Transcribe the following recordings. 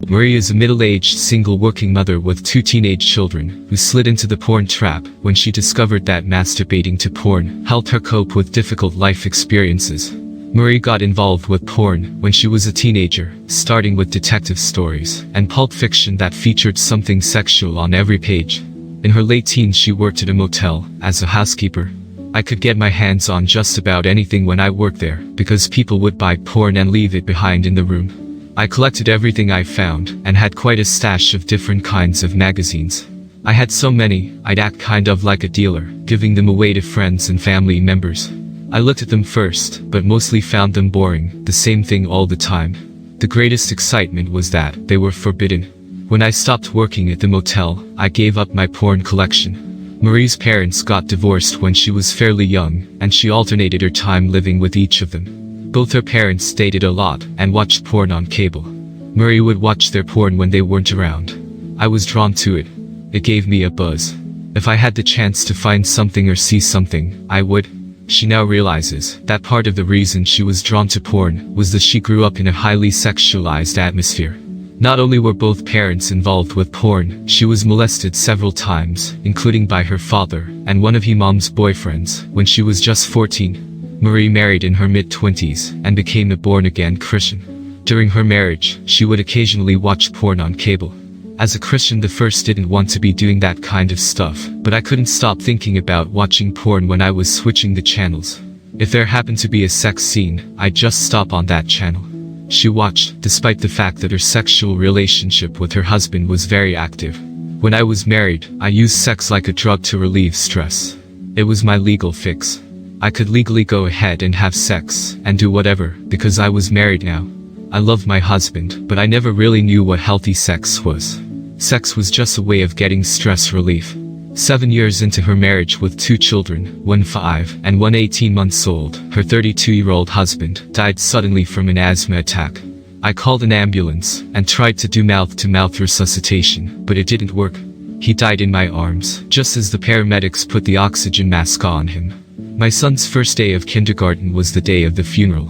Marie is a middle-aged single working mother with 2 teenage children who slid into the porn trap when she discovered that masturbating to porn helped her cope with difficult life experiences. Marie got involved with porn when she was a teenager, starting with detective stories and pulp fiction that featured something sexual on every page. In her late teens she worked at a motel as a housekeeper. I could get my hands on just about anything when I worked there because people would buy porn and leave it behind in the room. I collected everything I found and had quite a stash of different kinds of magazines. I had so many, I'd act kind of like a dealer, giving them away to friends and family members. I looked at them first, but mostly found them boring, the same thing all the time. The greatest excitement was that they were forbidden. When I stopped working at the motel, I gave up my porn collection. Marie's parents got divorced when she was fairly young, and she alternated her time living with each of them. Both her parents dated a lot and watched porn on cable. Marie would watch their porn when they weren't around. I was drawn to it. It gave me a buzz. If I had the chance to find something or see something, I would. She now realizes that part of the reason she was drawn to porn was that she grew up in a highly sexualized atmosphere. Not only were both parents involved with porn, she was molested several times, including by her father and one of her mom's boyfriends, when she was just 14. Marie married in her mid-20s and became a born-again Christian. During her marriage, she would occasionally watch porn on cable. As a Christian, the first didn't want to be doing that kind of stuff, but I couldn't stop thinking about watching porn when I was switching the channels. If there happened to be a sex scene, I'd just stop on that channel. She watched, despite the fact that her sexual relationship with her husband was very active. When I was married, I used sex like a drug to relieve stress. It was my legal fix. I could legally go ahead and have sex and do whatever, because I was married now. I loved my husband, but I never really knew what healthy sex was. Sex was just a way of getting stress relief. 7 years into her marriage with 2 children, one 5 and one 18 months old, her 32-year-old husband died suddenly from an asthma attack. I called an ambulance and tried to do mouth-to-mouth resuscitation, but it didn't work. He died in my arms, just as the paramedics put the oxygen mask on him. My son's first day of kindergarten was the day of the funeral.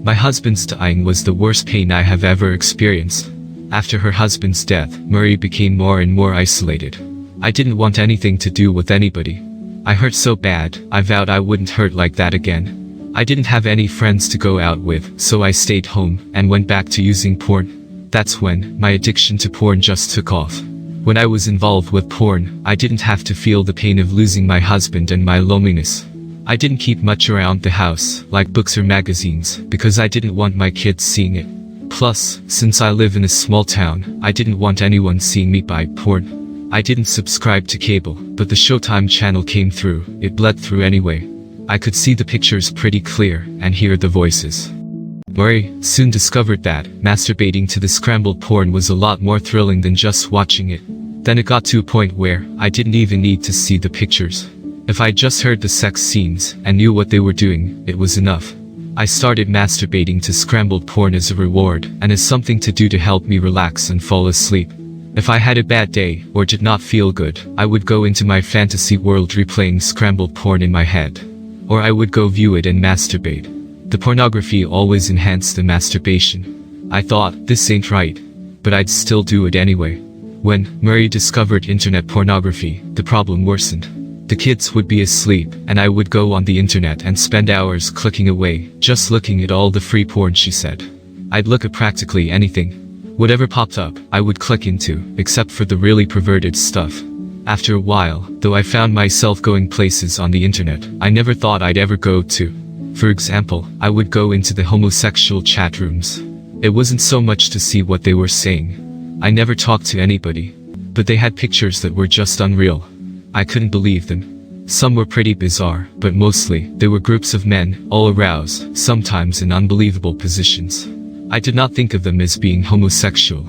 My husband's dying was the worst pain I have ever experienced. After her husband's death, Marie became more and more isolated. I didn't want anything to do with anybody. I hurt so bad, I vowed I wouldn't hurt like that again. I didn't have any friends to go out with, so I stayed home and went back to using porn. That's when my addiction to porn just took off. When I was involved with porn, I didn't have to feel the pain of losing my husband and my loneliness. I didn't keep much around the house, like books or magazines, because I didn't want my kids seeing it. Plus, since I live in a small town, I didn't want anyone seeing me buy porn. I didn't subscribe to cable, but the Showtime channel came through. It bled through anyway. I could see the pictures pretty clear and hear the voices. Marie soon discovered that masturbating to the scrambled porn was a lot more thrilling than just watching it. Then it got to a point where I didn't even need to see the pictures. If I just heard the sex scenes and knew what they were doing, it was enough. I started masturbating to scrambled porn as a reward and as something to do to help me relax and fall asleep. If I had a bad day or did not feel good, I would go into my fantasy world replaying scrambled porn in my head. Or I would go view it and masturbate. The pornography always enhanced the masturbation. I thought, this ain't right. But I'd still do it anyway. When Marie discovered internet pornography, the problem worsened. The kids would be asleep, and I would go on the internet and spend hours clicking away, just looking at all the free porn, she said. I'd look at practically anything. Whatever popped up, I would click into, except for the really perverted stuff. After a while, though I found myself going places on the internet I never thought I'd ever go to. For example, I would go into the homosexual chat rooms. It wasn't so much to see what they were saying. I never talked to anybody. But they had pictures that were just unreal. I couldn't believe them. Some were pretty bizarre, but mostly, they were groups of men, all aroused, sometimes in unbelievable positions. I did not think of them as being homosexual.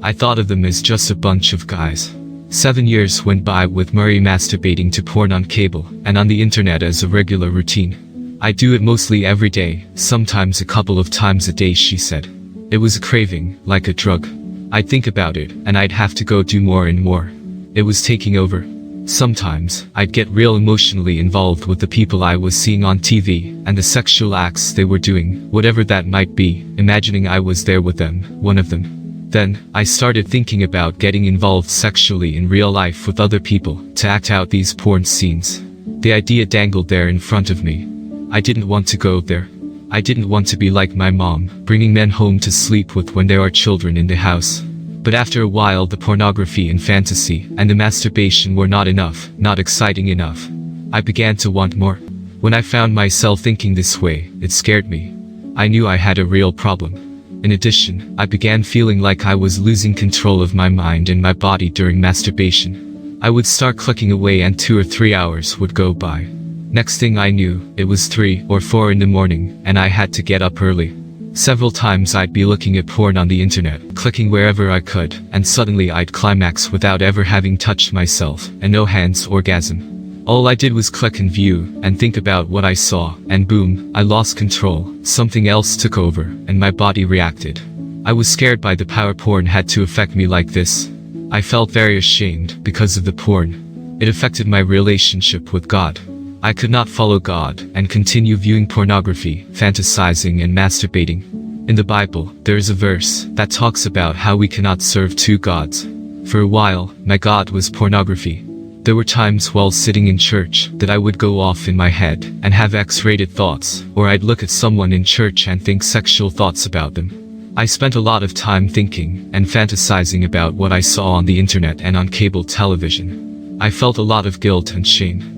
I thought of them as just a bunch of guys. 7 years went by with Marie masturbating to porn on cable and on the internet as a regular routine. I do it mostly every day, sometimes a couple of times a day, she said. It was a craving, like a drug. I'd think about it, and I'd have to go do more and more. It was taking over. Sometimes, I'd get real emotionally involved with the people I was seeing on TV, and the sexual acts they were doing, whatever that might be, imagining I was there with them, one of them. Then, I started thinking about getting involved sexually in real life with other people to act out these porn scenes. The idea dangled there in front of me. I didn't want to go there. I didn't want to be like my mom, bringing men home to sleep with when there are children in the house. But after a while, the pornography and fantasy and the masturbation were not enough, not exciting enough. I began to want more. When I found myself thinking this way, it scared me. I knew I had a real problem. In addition, I began feeling like I was losing control of my mind and my body during masturbation. I would start clicking away and 2 or 3 hours would go by. Next thing I knew, it was 3 or 4 in the morning, and I had to get up early. Several times I'd be looking at porn on the internet, clicking wherever I could, and suddenly I'd climax without ever having touched myself, a no-hands orgasm. All I did was click and view, and think about what I saw, and boom, I lost control, something else took over, and my body reacted. I was scared by the power porn had to affect me like this. I felt very ashamed, because of the porn. It affected my relationship with God. I could not follow God, and continue viewing pornography, fantasizing and masturbating. In the Bible, there is a verse that talks about how we cannot serve 2 gods. For a while, my God was pornography. There were times while sitting in church that I would go off in my head and have X-rated thoughts, or I'd look at someone in church and think sexual thoughts about them. I spent a lot of time thinking and fantasizing about what I saw on the internet and on cable television. I felt a lot of guilt and shame.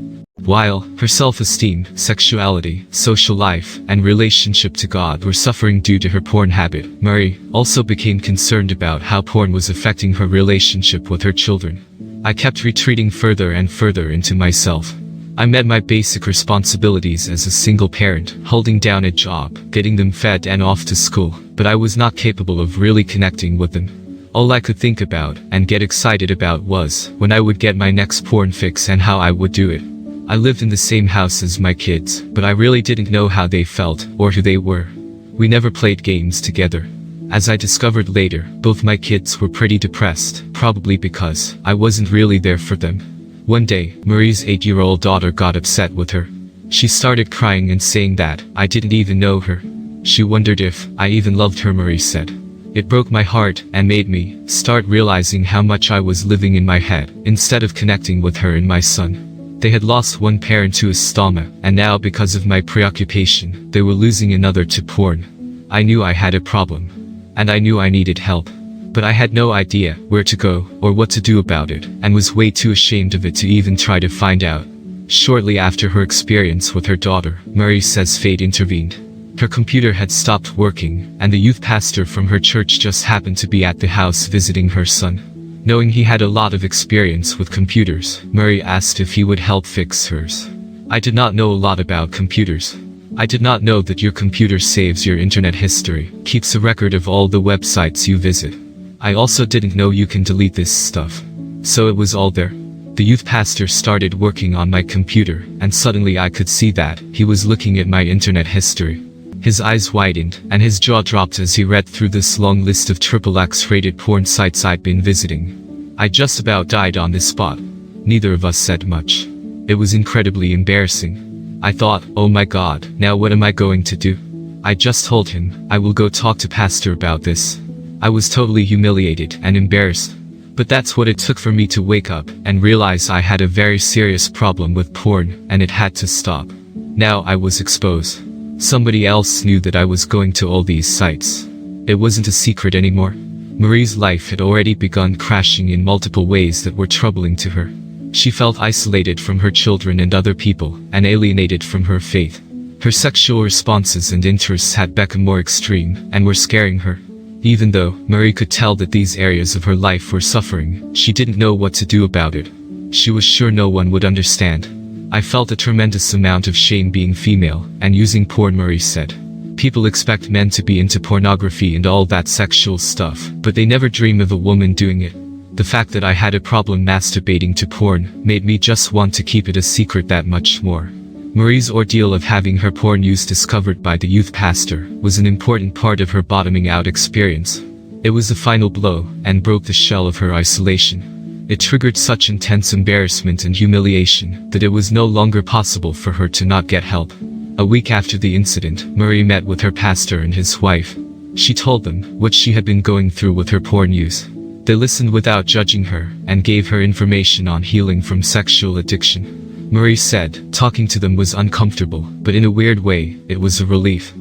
While her self-esteem, sexuality, social life, and relationship to God were suffering due to her porn habit, Marie also became concerned about how porn was affecting her relationship with her children. I kept retreating further and further into myself. I met my basic responsibilities as a single parent, holding down a job, getting them fed and off to school, but I was not capable of really connecting with them. All I could think about and get excited about was when I would get my next porn fix and how I would do it. I lived in the same house as my kids, but I really didn't know how they felt or who they were. We never played games together. As I discovered later, both my kids were pretty depressed, probably because I wasn't really there for them. One day, Marie's 8-year-old daughter got upset with her. She started crying and saying that I didn't even know her. She wondered if I even loved her, Marie said. It broke my heart and made me start realizing how much I was living in my head, instead of connecting with her and my son. They had lost one parent to asthma, and now because of my preoccupation, they were losing another to porn. I knew I had a problem. And I knew I needed help. But I had no idea where to go or what to do about it, and was way too ashamed of it to even try to find out. Shortly after her experience with her daughter, Marie says fate intervened. Her computer had stopped working, and the youth pastor from her church just happened to be at the house visiting her son. Knowing he had a lot of experience with computers, Marie asked if he would help fix hers. I did not know a lot about computers. I did not know that your computer saves your internet history, keeps a record of all the websites you visit. I also didn't know you can delete this stuff. So it was all there. The youth pastor started working on my computer, and suddenly I could see that he was looking at my internet history. His eyes widened, and his jaw dropped as he read through this long list of XXX rated porn sites I'd been visiting. I just about died on the spot. Neither of us said much. It was incredibly embarrassing. I thought, oh my God, now what am I going to do? I just told him, I will go talk to pastor about this. I was totally humiliated and embarrassed. But that's what it took for me to wake up and realize I had a very serious problem with porn, and it had to stop. Now I was exposed. Somebody else knew that I was going to all these sites. It wasn't a secret anymore. Marie's life had already begun crashing in multiple ways that were troubling to her. She felt isolated from her children and other people, and alienated from her faith. Her sexual responses and interests had become more extreme, and were scaring her. Even though Marie could tell that these areas of her life were suffering, she didn't know what to do about it. She was sure no one would understand. I felt a tremendous amount of shame being female, and using porn, Marie said. People expect men to be into pornography and all that sexual stuff, but they never dream of a woman doing it. The fact that I had a problem masturbating to porn made me just want to keep it a secret that much more. Marie's ordeal of having her porn use discovered by the youth pastor was an important part of her bottoming out experience. It was the final blow, and broke the shell of her isolation. It triggered such intense embarrassment and humiliation that it was no longer possible for her to not get help. A week after the incident, Marie met with her pastor and his wife. She told them what she had been going through with her porn use. They listened without judging her and gave her information on healing from sexual addiction. Marie said talking to them was uncomfortable, but in a weird way, it was a relief.